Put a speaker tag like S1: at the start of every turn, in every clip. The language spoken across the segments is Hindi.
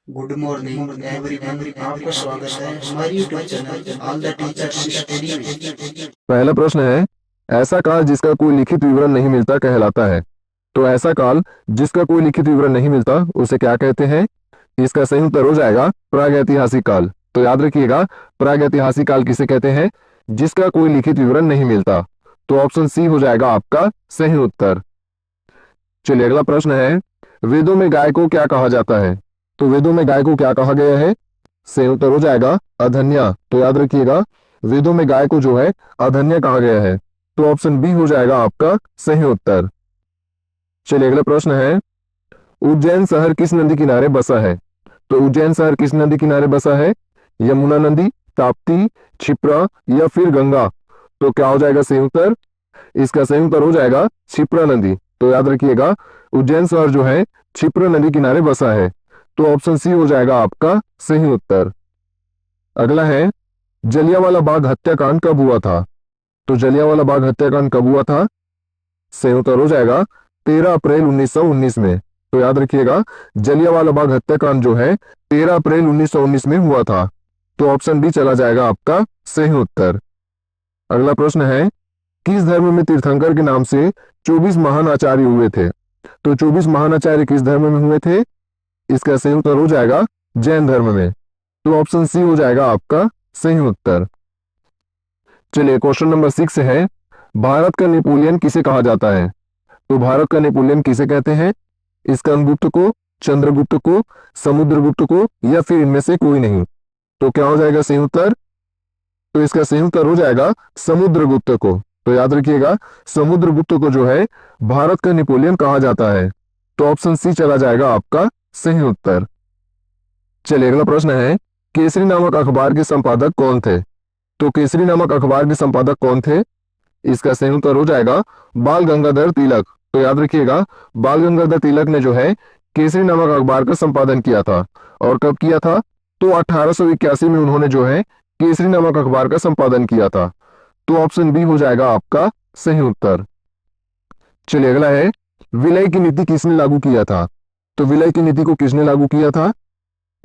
S1: Good morning everyone. आपका स्वागत है हमारी YouTube channel all the teachers study में।
S2: पहला प्रश्न है, ऐसा काल जिसका कोई लिखित विवरण नहीं मिलता कहलाता है। तो ऐसा काल जिसका कोई लिखित विवरण नहीं मिलता उसे क्या कहते हैं? इसका सही उत्तर हो जाएगा प्रागैतिहासिक काल। तो याद रखिएगा, प्रागैतिहासिक काल किसे कहते हैं? जिसका कोई लिखित विवरण नहीं मिलता। तो ऑप्शन सी हो जाएगा आपका सही उत्तर। चलिए अगला प्रश्न है, वेदों में गाय को क्या कहा जाता है? तो वेदों में गाय को क्या कहा गया है? सही उत्तर हो जाएगा अधन्या। तो याद रखिएगा, वेदों में गाय को जो है अधन्या कहा गया है। तो ऑप्शन बी हो जाएगा आपका सही उत्तर। चलिए अगला प्रश्न है, उज्जैन शहर किस नदी किनारे बसा है? तो उज्जैन शहर किस नदी किनारे बसा है? यमुना नदी, ताप्ती, क्षिप्रा या फिर गंगा? तो क्या हो जाएगा सही उत्तर? इसका सही उत्तर हो जाएगा क्षिप्रा नदी। तो याद रखिएगा, उज्जैन शहर जो है क्षिप्रा नदी किनारे बसा है। तो ऑप्शन सी हो जाएगा आपका सही उत्तर। अगला है, जलियांवाला बाग हत्याकांड कब हुआ था? तो जलियांवाला बाग हत्याकांड कब हुआ था? सही उत्तर हो जाएगा 13 अप्रैल 1919 में। तो याद रखिएगा, जलियांवाला बाग हत्याकांड जो है 13 अप्रैल 1919 में हुआ था। तो ऑप्शन बी चला जाएगा आपका सही उत्तर। अगला प्रश्न है, किस धर्म में तीर्थंकर के नाम से 24 महान आचार्य हुए थे? तो 24 महान आचार्य किस धर्म में हुए थे? इसका सही उत्तर हो जाएगा जैन धर्म में। तो ऑप्शन सी हो जाएगा आपका सही उत्तर। चलिए क्वेश्चन नंबर 6 है, भारत का नेपोलियन किसे कहा जाता है? तो भारत का नेपोलियन किसे कहते हैं? स्कंदगुप्त को, चंद्रगुप्त को, समुद्रगुप्त को या फिर इनमें से कोई नहीं? तो क्या हो जाएगा सही उत्तर? तो इसका सही उत्तर हो जाएगा समुद्रगुप्त को। तो याद रखिएगा, समुद्रगुप्त को जो है भारत का नेपोलियन कहा जाता है। तो ऑप्शन सी चला जाएगा आपका सही उत्तर। चलिए अगला प्रश्न है, केसरी नामक अखबार के संपादक कौन थे? तो केसरी नामक अखबार के संपादक कौन थे? इसका सही उत्तर हो जाएगा बाल गंगाधर तिलक। तो याद रखिएगा, बाल गंगाधर तिलक ने जो है केसरी नामक अखबार का संपादन किया था। और कब किया था? तो 1881 में उन्होंने जो है केसरी नामक अखबार का संपादन किया था। तो ऑप्शन बी हो जाएगा आपका सही उत्तर। चलिए अगला है, विलय की नीति किसने लागू किया था? तो विलय की नीति को किसने लागू किया था?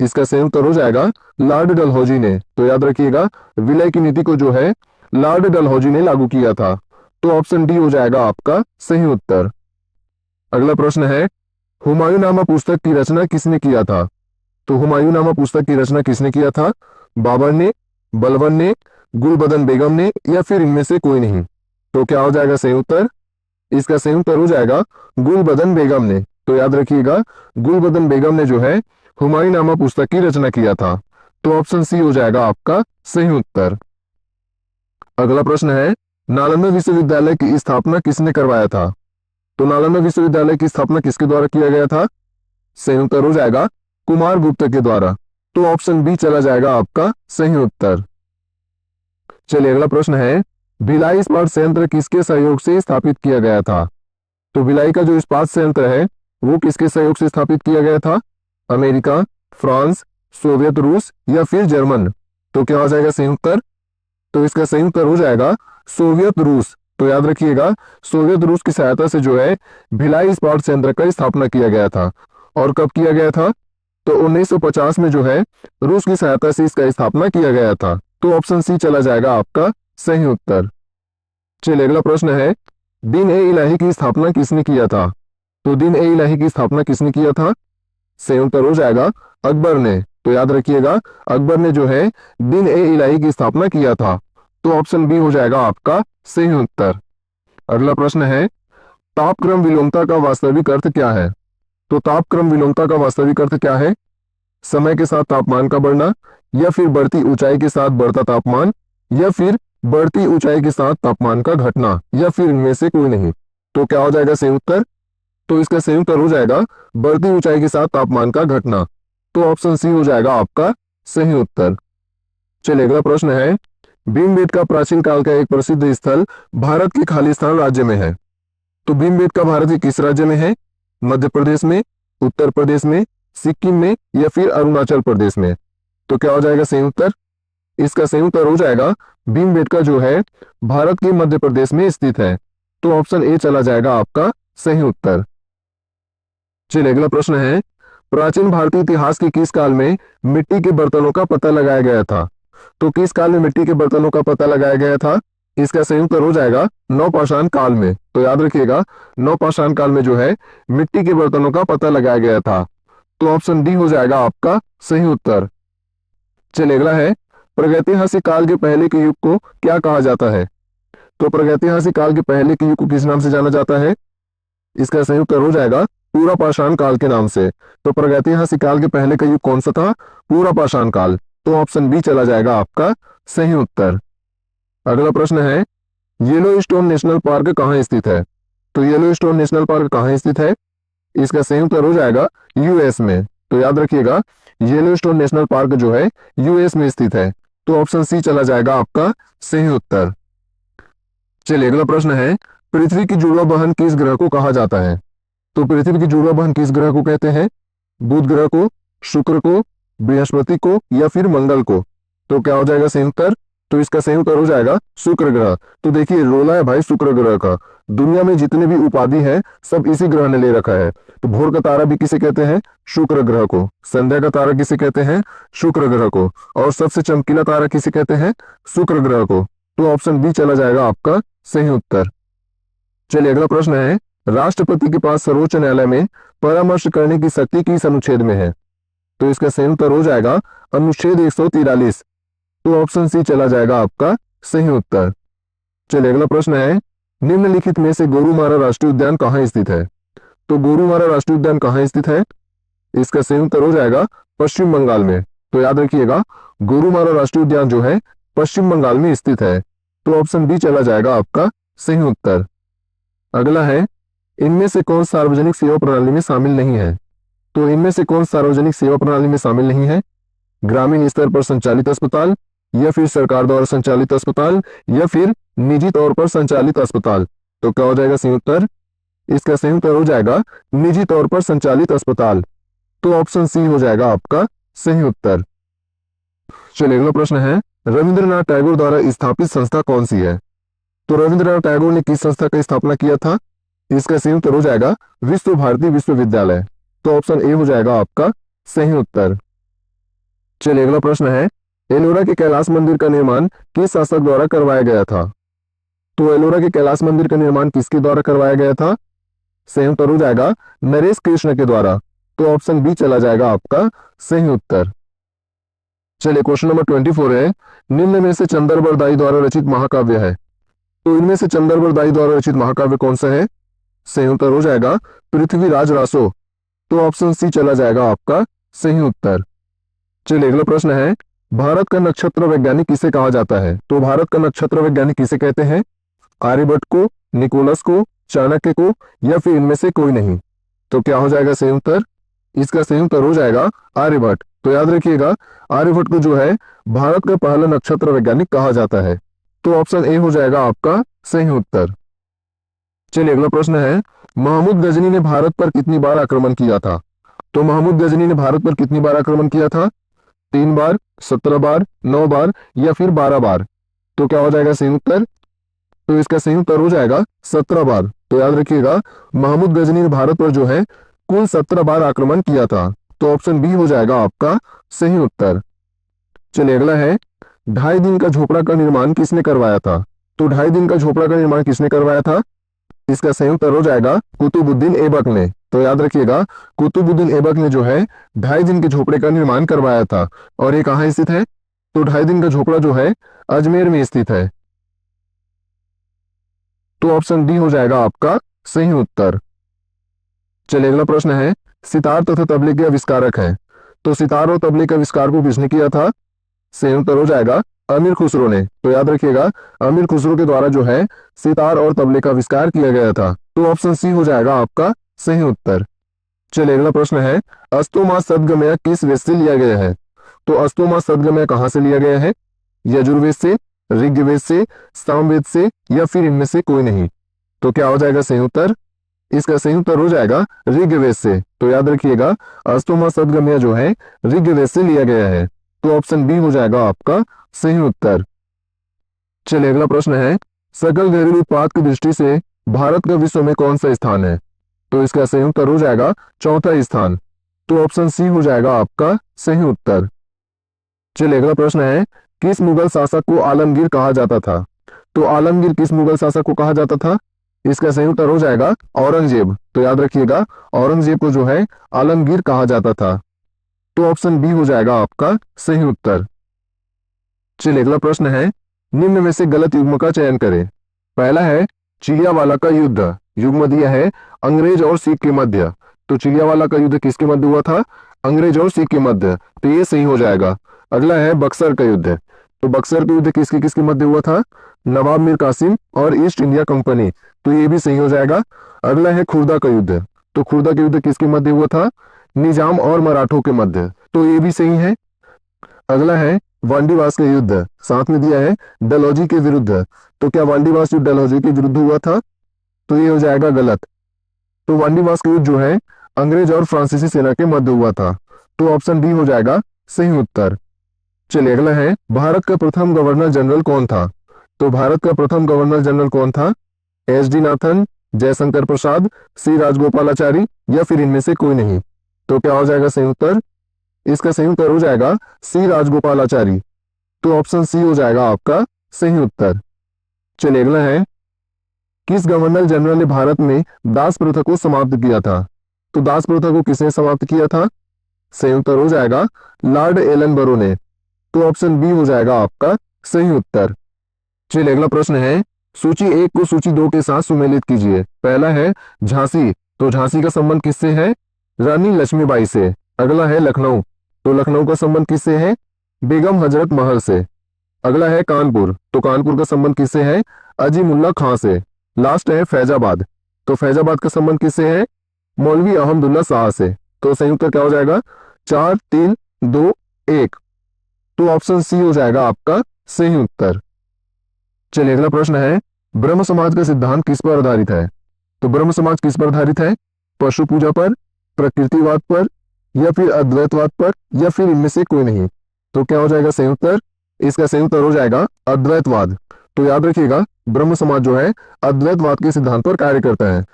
S2: इसका सही उत्तर हो जाएगा लॉर्ड डलहौजी ने। तो याद रखिएगा, विलय की नीति को जो है लॉर्ड डलहौजी ने लागू किया था। तो ऑप्शन डी हो जाएगा आपका सही उत्तर। अगला प्रश्न है, हुमायूंनामा पुस्तक की रचना किसने किया था? तो हुमायूंनामा पुस्तक की रचना किसने किया था? बाबर ने, बलबन ने, गुलबदन बेगम ने या फिर इनमें से कोई नहीं? तो क्या हो जाएगा सही उत्तर? इसका सही उत्तर हो जाएगा गुलबदन बेगम ने। तो याद रखिएगा, गुलबदन बेगम ने जो है हुमायूंनामा पुस्तक की रचना किया था। तो ऑप्शन सी हो जाएगा आपका सही उत्तर। अगला प्रश्न है, नालंदा विश्वविद्यालय की स्थापना किसने करवाया था? तो नालंदा विश्वविद्यालय की स्थापना किसके द्वारा किया गया था? सही उत्तर हो जाएगा कुमार गुप्त के द्वारा। तो ऑप्शन बी चला जाएगा आपका सही उत्तर। चलिए अगला प्रश्न है, भिलाई इस्पात संयंत्र किसके सहयोग से स्थापित किया गया था? तो भिलाई का जो इस्पात संयंत्र है वो किसके सहयोग से स्थापित किया गया था? अमेरिका, फ्रांस, सोवियत रूस या फिर जर्मन? तो क्या हो जाएगा सही उत्तर? तो इसका सही उत्तर हो जाएगा सोवियत रूस। तो याद रखिएगा, सोवियत रूस की सहायता से जो है भिलाई इस्पात संयंत्र का स्थापना किया गया था। और कब किया गया था? तो 1950 में जो है रूस की सहायता से इसका स्थापना किया गया था। तो ऑप्शन सी चला जाएगा आपका सही उत्तर। चलिए अगला प्रश्न है, दिन ए इलाही की स्थापना किसने किया था? तो दिन ए इलाही की स्थापना किसने किया था? सही उत्तर हो जाएगा अकबर ने। तो याद रखिएगा, अकबर ने जो है दिन ए इलाही की स्थापना किया था। तो ऑप्शन बी हो जाएगा आपका सही उत्तर। अगला प्रश्न है, तापक्रम विलोमता का वास्तविक अर्थ क्या है? तो तापक्रम विलोमता का वास्तविक अर्थ क्या है? समय के साथ तापमान का बढ़ना, या फिर बढ़ती ऊंचाई के साथ बढ़ता तापमान, या फिर बढ़ती ऊंचाई के साथ तापमान का घटना, या फिर इनमें से कोई नहीं? तो क्या हो जाएगा सही उत्तर? तो इसका सही उत्तर हो जाएगा बढ़ती ऊंचाई के साथ तापमान का घटना। तो ऑप्शन सी हो जाएगा आपका सही उत्तर। चलिए अगला प्रश्न है, भीमबेटका प्राचीन काल का एक प्रसिद्ध स्थल भारत के खालिस्तान राज्य में है। तो भीमबेटका भारत के किस राज्य में है? मध्य प्रदेश में, उत्तर प्रदेश में, सिक्किम में या फिर अरुणाचल प्रदेश में? तो क्या हो जाएगा सही उत्तर? इसका सही उत्तर हो जाएगा भीमबेटका जो है भारत के मध्य प्रदेश में स्थित है। तो ऑप्शन ए चला जाएगा आपका सही उत्तर। चलिए अगला प्रश्न है, प्राचीन भारतीय इतिहास के किस काल में मिट्टी के बर्तनों का पता लगाया गया था? तो किस काल में मिट्टी के बर्तनों का पता लगाया गया था? इसका सही उत्तर हो जाएगा नवपाषाण काल में। तो याद रखिएगा, नवपाषाण काल में जो है मिट्टी के बर्तनों का पता लगाया गया था। तो ऑप्शन डी हो जाएगा आपका सही उत्तर। चलिए अगला है, प्रागैतिहासिक काल के पहले के युग को क्या कहा जाता है? तो प्रागैतिहासिक काल के पहले के युग को किस नाम से जाना जाता है? इसका सही उत्तर हो जाएगा पूरा पाषाण काल के नाम से। तो प्रागैतिहासिक काल के पहले का युग कौन सा था? पूरा पाषाण काल। तो ऑप्शन बी चला जाएगा आपका सही उत्तर। अगला प्रश्न है, येलोस्टोन नेशनल पार्क कहाँ स्थित है? तो येलोस्टोन नेशनल पार्क कहाँ स्थित है? इसका सही उत्तर हो जाएगा यूएस में। तो याद रखिएगा, येलोस्टोन नेशनल पार्क जो है यूएस में स्थित है। तो ऑप्शन सी चला जाएगा आपका सही उत्तर। चलिए अगला प्रश्न है, पृथ्वी की जुड़वा बहन किस ग्रह को कहा जाता है? तो पृथ्वी की जुड़वा बहन किस ग्रह को कहते हैं? बुध ग्रह को, शुक्र को, बृहस्पति को या फिर मंगल को? तो क्या हो जाएगा सही उत्तर? तो इसका सही उत्तर हो जाएगा शुक्र ग्रह। तो देखिए, रोला है भाई शुक्र ग्रह का। दुनिया में जितने भी उपाधि है सब इसी ग्रह ने ले रखा है। तो भोर का तारा भी किसे कहते हैं? शुक्र ग्रह को। संध्या का तारा किसे कहते हैं? शुक्र ग्रह को। और सबसे चमकीला तारा किसे कहते हैं? शुक्र ग्रह को। तो ऑप्शन बी चला जाएगा आपका सही उत्तर। चलिए अगला प्रश्न है, राष्ट्रपति के पास सर्वोच्च न्यायालय में परामर्श करने की शक्ति किस अनुच्छेद में है? तो इसका सही उत्तर हो जाएगा अनुच्छेद 143। तो ऑप्शन सी चला जाएगा आपका सही उत्तर। चलिए अगला प्रश्न है, निम्नलिखित में से गोरुमारा राष्ट्रीय उद्यान कहाँ स्थित है? तो गोरुमारा राष्ट्रीय उद्यान कहाँ स्थित है? इसका सही उत्तर हो जाएगा पश्चिम बंगाल में। तो याद रखिएगा, गोरुमारा राष्ट्रीय उद्यान जो है पश्चिम बंगाल में स्थित है। तो ऑप्शन बी चला जाएगा आपका सही उत्तर। अगला है, इनमें से कौन सार्वजनिक सेवा प्रणाली में शामिल नहीं है? तो इनमें से कौन सार्वजनिक सेवा प्रणाली में शामिल नहीं है? ग्रामीण स्तर पर संचालित अस्पताल, या फिर सरकार द्वारा संचालित अस्पताल, या फिर निजी तौर पर संचालित अस्पताल? तो क्या हो जाएगा सही उत्तर? इसका सही उत्तर हो जाएगा निजी तौर पर संचालित अस्पताल। तो ऑप्शन सी हो जाएगा आपका सही उत्तर। चलिए अगला प्रश्न है, रविंद्रनाथ टैगोर द्वारा स्थापित संस्था कौन सी है? तो रविंद्रनाथ टैगोर ने किस संस्था का स्थापना किया था? इसका सही उत्तर हो जाएगा विश्व भारती विश्वविद्यालय। तो ऑप्शन ए हो जाएगा आपका सही उत्तर। चलिए अगला प्रश्न है, एलोरा के कैलाश मंदिर का निर्माण किस शासक द्वारा करवाया गया था? तो एलोरा के कैलाश मंदिर का निर्माण किसके द्वारा करवाया गया था? सही उत्तर हो जाएगा नरेश कृष्ण के द्वारा। तो ऑप्शन बी चला जाएगा आपका सही उत्तर। चलिए क्वेश्चन नंबर 24 है, निम्न में से चंद्रबरदाई द्वारा रचित महाकाव्य है। तो इनमें से चंद्रबरदाई द्वारा रचित महाकाव्य कौन सा है? सही उत्तर हो जाएगा पृथ्वीराज रासो। तो ऑप्शन सी चला जाएगा आपका सही उत्तर। चलिए अगला प्रश्न है, भारत का नक्षत्र वैज्ञानिक किसे कहा जाता है? तो भारत का नक्षत्र वैज्ञानिक किसे कहते हैं? आर्यभट्ट को, निकोलस को, चाणक्य को, या फिर इनमें से कोई नहीं? तो क्या हो जाएगा सही उत्तर? इसका सही उत्तर हो जाएगा आर्यभट्ट। तो याद रखिएगा, आर्यभट्ट को जो है भारत का पहला नक्षत्र वैज्ञानिक कहा जाता है। तो ऑप्शन ए हो जाएगा आपका सही उत्तर। चलिए अगला प्रश्न है, महमूद गजनी ने भारत पर कितनी बार आक्रमण किया था? तो महमूद गजनी ने भारत पर कितनी बार आक्रमण किया था? 3 बार, 17 बार, 9 बार या फिर 12 बार? तो क्या हो जाएगा सही उत्तर? तो इसका सही उत्तर हो जाएगा 17 बार। तो याद रखिएगा, महमूद गजनी ने भारत पर जो है कुल 17 बार आक्रमण किया था। तो ऑप्शन बी हो जाएगा आपका सही उत्तर। चलिए अगला है, 2.5 दिन का झोपड़ा का निर्माण किसने करवाया था? तो 2.5 दिन का झोपड़ा का निर्माण किसने करवाया था? इसका सही उत्तर हो जाएगा कुतुबुद्दीन ऐबक ने। तो याद रखिएगा, कुतुबुद्दीन ऐबक ने जो है 2.5 दिन के झोपड़े का निर्माण करवाया था। और ये कहाँ स्थित है? तो 2.5 दिन का झोपड़ा जो है अजमेर में स्थित है। तो ऑप्शन डी हो जाएगा आपका सही उत्तर। चलिए अगला प्रश्न है, सितार तथा तबले के आविष्कारक हैं। तो सितार और तबले के आविष्कार को किसने किया था? सही उत्तर हो जाएगा अमीर खुसरो ने। तो याद रखिएगा, अमीर खुसरो के द्वारा जो है सितार और तबले का आविष्कार किया गया था। तो ऑप्शन सी हो जाएगा आपका सही उत्तर। चलिए अगला प्रश्न है, अस्तोमा सद्गमय किस वेद से लिया गया है? तो अस्तोमा सद्गमय कहाँ से लिया गया है? यजुर्वेद से, ऋग्वेद से, सामवेद से, या फिर इनमें से कोई नहीं? तो क्या हो जाएगा सही उत्तर? इसका सही उत्तर हो जाएगा ऋग्वेद से। तो याद रखिएगा, अस्तोमा सद्गमय जो है ऋग्वेद से लिया गया है। तो ऑप्शन बी हो जाएगा आपका सही उत्तर। चलिए अगला प्रश्न है, सकल घरेलू उत्पाद की दृष्टि से भारत का विश्व में कौन सा स्थान है? तो इसका सही उत्तर हो जाएगा चौथा स्थान। तो ऑप्शन सी हो जाएगा आपका सही उत्तर। चलिए अगला प्रश्न है, किस मुगल शासक को आलमगीर कहा जाता था? तो आलमगीर किस मुगल शासक को कहा जाता था? इसका सही उत्तर हो जाएगा औरंगजेब। तो याद रखिएगा, औरंगजेब को जो है आलमगीर कहा जाता था। तो ऑप्शन बी हो जाएगा आपका सही उत्तर। चलिए अगला प्रश्न है, निम्न में से गलत युग्म का चयन करें। पहला है चिलियावाला का युद्ध, युग्म दिया है अंग्रेज और सिख के मध्य। तो चिलियावाला का युद्ध किसके मध्य हुआ था? अंग्रेज और सिख के मध्य। तो ये सही हो जाएगा। अगला है बक्सर का युद्ध। तो बक्सर का युद्ध किसके किसके मध्य हुआ था? नवाब मीर कासिम और ईस्ट इंडिया कंपनी। तो ये भी सही हो जाएगा। अगला है खुर्दा का युद्ध। तो खुर्दा का युद्ध किसके मध्य हुआ था? निजाम और मराठों के मध्य। तो ये भी सही है। अगला है वांडीवास का युद्ध, साथ में दिया है डलहौजी के विरुद्ध। तो क्या वांडीवास युद्ध डलहौजी के विरुद्ध हुआ था? तो ये हो जाएगा गलत। तो वांडीवास का युद्ध जो है अंग्रेज और फ्रांसीसी सेना के मध्य हुआ था। तो ऑप्शन डी हो जाएगा सही उत्तर। चलिए अगला है, भारत का प्रथम गवर्नर जनरल कौन था? तो भारत का प्रथम गवर्नर जनरल कौन था? S D Nathan, Jaishankar Prasad, सी राजगोपालाचारी या फिर इनमें से कोई नहीं। तो क्या हो जाएगा सही उत्तर? इसका सही उत्तर हो जाएगा सी राजगोपालाचारी। तो ऑप्शन सी हो जाएगा आपका सही उत्तर। चलिए अगला है, किस गवर्नर जनरल ने भारत में दास प्रथा को समाप्त किया था? तो दास प्रथा को किसने समाप्त किया था? सही उत्तर हो जाएगा लॉर्ड एलनबरो ने। तो ऑप्शन बी हो जाएगा आपका सही उत्तर। चलिए अगला प्रश्न है, सूची 1 को सूची 2 के साथ सुमेलित कीजिए। पहला है झांसी। तो झांसी का संबंध किससे है? रानी लक्ष्मीबाई से। अगला है लखनऊ। तो लखनऊ का संबंध किससे है? बेगम हजरत महल से। अगला है कानपुर। तो कानपुर का संबंध किससे है? अजीमुल्ला खां से। लास्ट है फैजाबाद। तो फैजाबाद का संबंध किससे है? मौलवी अहमदुल्ला शाह से। तो सही उत्तर क्या हो जाएगा? 4 3 2 1। तो ऑप्शन सी हो जाएगा आपका सही उत्तर। चलिए अगला प्रश्न है, ब्रह्म समाज का सिद्धांत किस पर आधारित है? तो ब्रह्म समाज किस पर आधारित है? पशु पूजा पर, प्रकृतिवाद पर, या फिर अद्वैतवाद पर, या फिर इनमें से कोई नहीं। तो क्या हो जाएगा सही उत्तर? इसका सही उत्तर हो जाएगा अद्वैतवाद। तो याद रखिएगा, ब्रह्म समाज जो है अद्वैतवाद के सिद्धांत पर कार्य करता है।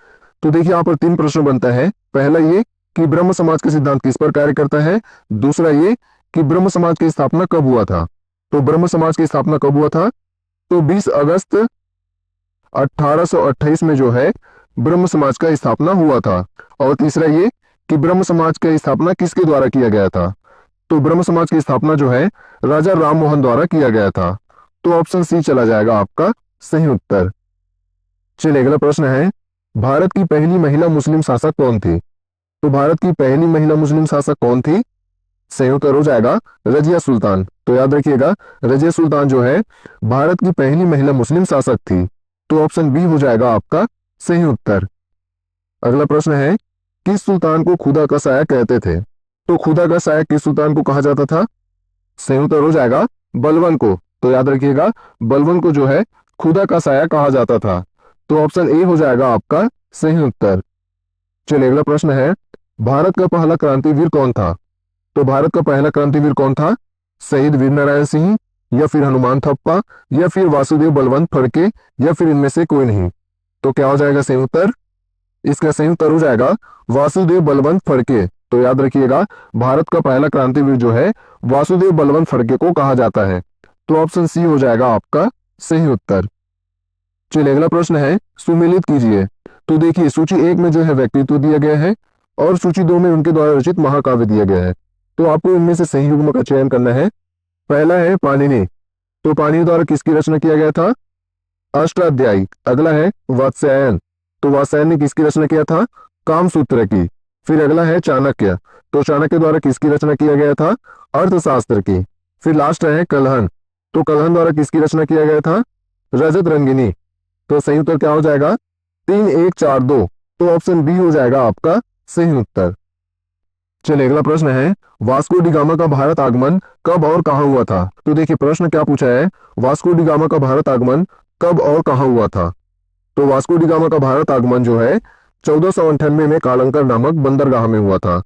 S2: तो देखिए यहाँ पर 3 प्रश्न बनता है। पहला ये कि ब्रह्म समाज का सिद्धांत किस पर कार्य करता है। दूसरा ये कि ब्रह्म समाज की स्थापना कब हुआ था। तो ब्रह्म समाज की स्थापना कब हुआ था? तो 20 अगस्त 1828 में जो है ब्रह्म समाज का स्थापना हुआ था। और तीसरा ये कि ब्रह्म समाज का स्थापना किसके द्वारा किया गया था। तो ब्रह्म समाज की स्थापना जो है राजा राम मोहन द्वारा किया गया था। तो ऑप्शन सी चला जाएगा आपका सही उत्तर। चलिए अगला प्रश्न है, भारत की पहली महिला मुस्लिम शासक कौन थी? तो भारत की पहली महिला मुस्लिम शासक कौन थी? सही उत्तर हो जाएगा रजिया सुल्तान। तो याद रखिएगा, रजिया सुल्तान जो है भारत की पहली महिला मुस्लिम शासक थी। तो ऑप्शन बी हो जाएगा आपका सही उत्तर। अगला प्रश्न है, किस सुल्तान को खुदा का साया कहते थे? तो खुदा का साया किस सुल्तान को कहा जाता था? सही उत्तर हो जाएगा बलबन को। तो याद रखिएगा, बलबन को जो है खुदा का साया कहा जाता था। तो ऑप्शन ए हो जाएगा आपका सही उत्तर। चलिए अगला प्रश्न है, भारत का पहला क्रांतिवीर कौन था? तो भारत का पहला क्रांतिवीर कौन था? शहीद वीरनारायण सिंह, या फिर हनुमान थप्पा, या फिर वासुदेव बलवंत फड़के, या फिर इनमें से कोई नहीं। तो क्या हो जाएगा सही उत्तर? इसका सही उत्तर हो जाएगा वासुदेव बलवंत फड़के। तो याद रखिएगा, भारत का पहला क्रांतिवीर जो है वासुदेव बलवंत फड़के को कहा जाता है। तो ऑप्शन सी हो जाएगा आपका सही उत्तर। चलिए अगला प्रश्न है, सुमेलित कीजिए। तो देखिए, सूची 1 में जो है व्यक्तित्व दिया गया है और सूची 2 में उनके द्वारा रचित महाकाव्य दिया गया है। तो आपको इनमें से सही युग्म का चयन करना है। पहला है पाणिनि। तो पाणिनि द्वारा किसकी रचना किया गया था? अष्टाध्यायी। अगला है वात्स्यायन। तो वात्स्यायन ने किसकी रचना किया था? कामसूत्र की। फिर अगला है चाणक्य। तो चाणक्य द्वारा किसकी रचना किया गया था? अर्थशास्त्र की। फिर लास्ट है कलहन। तो कलहन द्वारा किसकी रचना किया गया था? रजत रंगिनी। तो सही उत्तर क्या हो जाएगा? 3 1 4 2। तो ऑप्शन बी हो जाएगा आपका सही उत्तर। चलिए अगला प्रश्न है, वास्को डी गामा का भारत आगमन कब और कहां हुआ था? तो देखिए प्रश्न क्या पूछा है, वास्को डी गामा का भारत आगमन कब और कहां हुआ था? तो वास्को डी गामा का भारत आगमन जो है 1498 में कालंकर नामक बंदरगाह में हुआ था।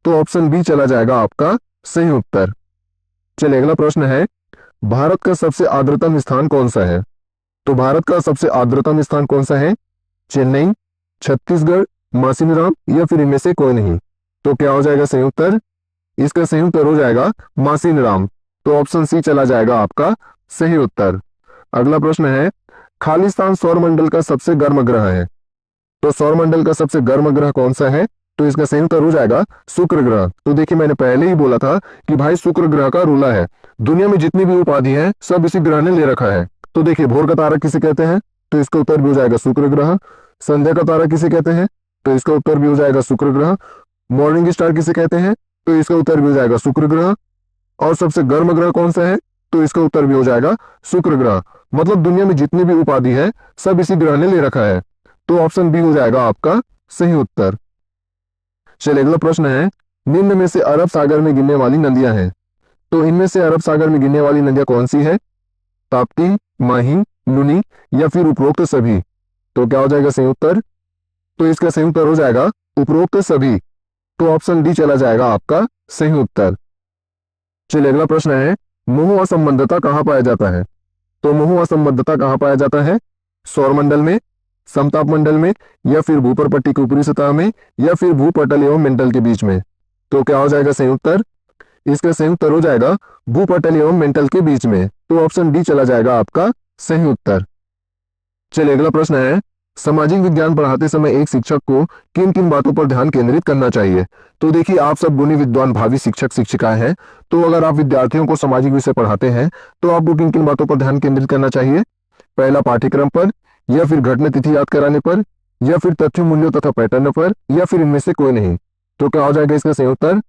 S2: तो ऑप्शन बी चला जाएगा आपका सही उत्तर। चलिए अगला प्रश्न है, भारत का सबसे आर्द्रतम स्थान कौन सा है? तो भारत का सबसे आर्द्रतम स्थान कौन सा है? चेन्नई, छत्तीसगढ़, मासिनराम, या फिर इनमें से कोई नहीं। तो क्या हो जाएगा सही उत्तर? इसका सही उत्तर हो जाएगा मासिनराम। तो ऑप्शन सी चला जाएगा आपका सही उत्तर। अगला प्रश्न है, खालिस्तान सौरमंडल का सबसे गर्म ग्रह है। तो सौरमंडल का सबसे गर्म ग्रह कौन सा है? तो इसका सही उत्तर हो जाएगा शुक्र ग्रह। तो देखिए मैंने पहले ही बोला था कि भाई शुक्र ग्रह का रूला है। दुनिया में जितनी भी उपाधि है सब इसी ग्रह ने ले रखा है। तो देखिए भोर का तारा किसे कहते हैं? तो इसका उत्तर भी हो जाएगा शुक्र ग्रह। संध्या का तारा किसे कहते हैं? तो इसका उत्तर भी हो जाएगा शुक्र ग्रह। मॉर्निंग स्टार किसे कहते हैं? तो इसका उत्तर भी हो जाएगा शुक्र ग्रह। और सबसे गर्म ग्रह कौन सा है? तो इसका उत्तर भी हो जाएगा शुक्र ग्रह। मतलब दुनिया में जितनी भी उपाधि है सब इसी ग्रह ने ले रखा है। तो ऑप्शन बी हो जाएगा आपका सही उत्तर। चलिए अगला प्रश्न है, निम्न में से अरब सागर में गिरने वाली नदियां हैं। तो इनमें से अरब सागर में गिरने वाली नदियां कौन सी है? ताप्ती, माही, लुनी या फिर उपरोक्त सभी? तो क्या हो जाएगा सही उत्तर? तो इसका सही उत्तर हो जाएगा उपरोक्त सभी। तो ऑप्शन डी चला जाएगा आपका सही उत्तर। चलिए अगला प्रश्न है, मुंह असंबद्धता कहाँ पाया जाता है? तो मुंह असंबद्धता कहाँ पाया जाता है? सौरमंडल में, समताप मंडल में या फिर भूपरपट्टी की ऊपरी सतह में या फिर भूपटल एवं मेंटल के बीच में? तो क्या हो जाएगा सही उत्तर? इसका सही उत्तर हो जाएगा भूपटल एवं मेंटल के बीच में। तो ऑप्शन डी चला जाएगा आपका सही उत्तर। चलिए अगला प्रश्न है, सामाजिक विज्ञान पढ़ाते समय एक शिक्षक को किन किन बातों पर ध्यान केंद्रित करना चाहिए? तो देखिए आप सब गुणी विद्वान भावी शिक्षक शिक्षिकाएं हैं। तो अगर आप विद्यार्थियों को सामाजिक विषय पढ़ाते हैं तो आपको किन किन बातों पर ध्यान केंद्रित करना चाहिए? पहला पाठ्यक्रम पर, या फिर घटना तिथि याद कराने पर, या फिर तथ्य मूल्यों तथा पैटर्न पर, या फिर इनमें से कोई नहीं? तो क्या हो जाएगा इसका सही उत्तर?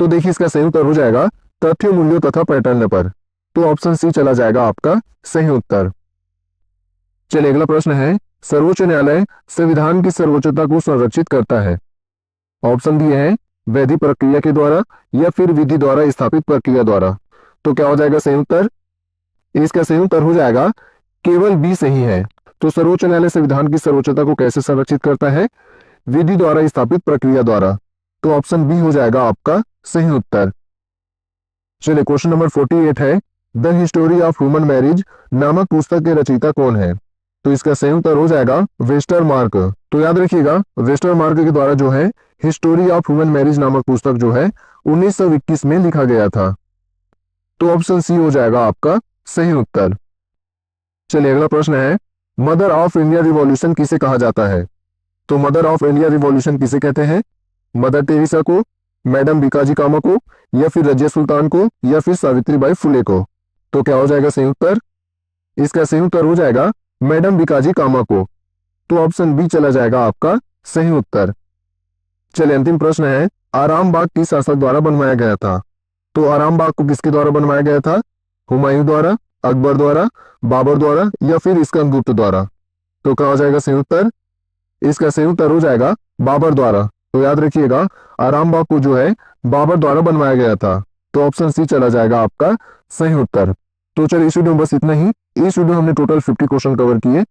S2: तो देखिए इसका सही उत्तर हो जाएगा तथ्य मूल्यों तथा पैटर्न पर। तो ऑप्शन सी चला जाएगा आपका सही उत्तर। चलिए अगला प्रश्न है, सर्वोच्च न्यायालय संविधान की सर्वोच्चता को संरक्षित करता है। ऑप्शन दिए हैं वैधि प्रक्रिया के द्वारा या फिर विधि द्वारा स्थापित प्रक्रिया द्वारा। तो क्या हो जाएगा सही उत्तर? इसका सही उत्तर हो जाएगा केवल बी सही है। तो सर्वोच्च न्यायालय संविधान की सर्वोच्चता को कैसे संरक्षित करता है? विधि द्वारा स्थापित प्रक्रिया द्वारा। तो ऑप्शन बी हो जाएगा आपका सही उत्तर। चलिए क्वेश्चन नंबर 48 है, the history of human marriage नामक पुस्तक के रचयिता कौन है? तो इसका सही उत्तर हो जाएगा वेस्टरमार्क। तो याद रखिएगा वेस्टरमार्क के द्वारा जो है हिस्टोरी ऑफ ह्यूमन मैरिज नामक पुस्तक जो है 1921 में लिखा गया था। तो ऑप्शन सी हो जाएगा आपका सही उत्तर। चलिए अगला प्रश्न है, मदर ऑफ इंडिया रिवॉल्यूशन किसे कहा जाता है? तो मदर ऑफ इंडिया रिवॉल्यूशन किसे कहते हैं? मदर टेरेसा को, मैडम बीकाजी कामा को, या फिर रजिया सुल्तान को, या फिर सावित्रीबाई फुले को? तो क्या हो जाएगा सही उत्तर? इसका सही उत्तर हो जाएगा मैडम बीकाजी कामा को। तो ऑप्शन बी चला जाएगा आपका सही उत्तर। चलिए अंतिम प्रश्न है, आराम बाग किस शासक द्वारा बनवाया गया था? तो आराम बाग को किसके द्वारा बनवाया गया था? हुमायूं द्वारा, अकबर द्वारा, बाबर द्वारा या फिर स्कंदगुप्त द्वारा? तो क्या हो जाएगा सही उत्तर? इसका सही उत्तर हो जाएगा बाबर द्वारा। तो याद रखिएगा आराम बाग को जो है बाबर द्वारा बनवाया गया था। तो ऑप्शन सी चला जाएगा आपका सही उत्तर। तो चलिए इस वीडियो में बस इतना ही। इस वीडियो में हमने टोटल 50 क्वेश्चन कवर किए।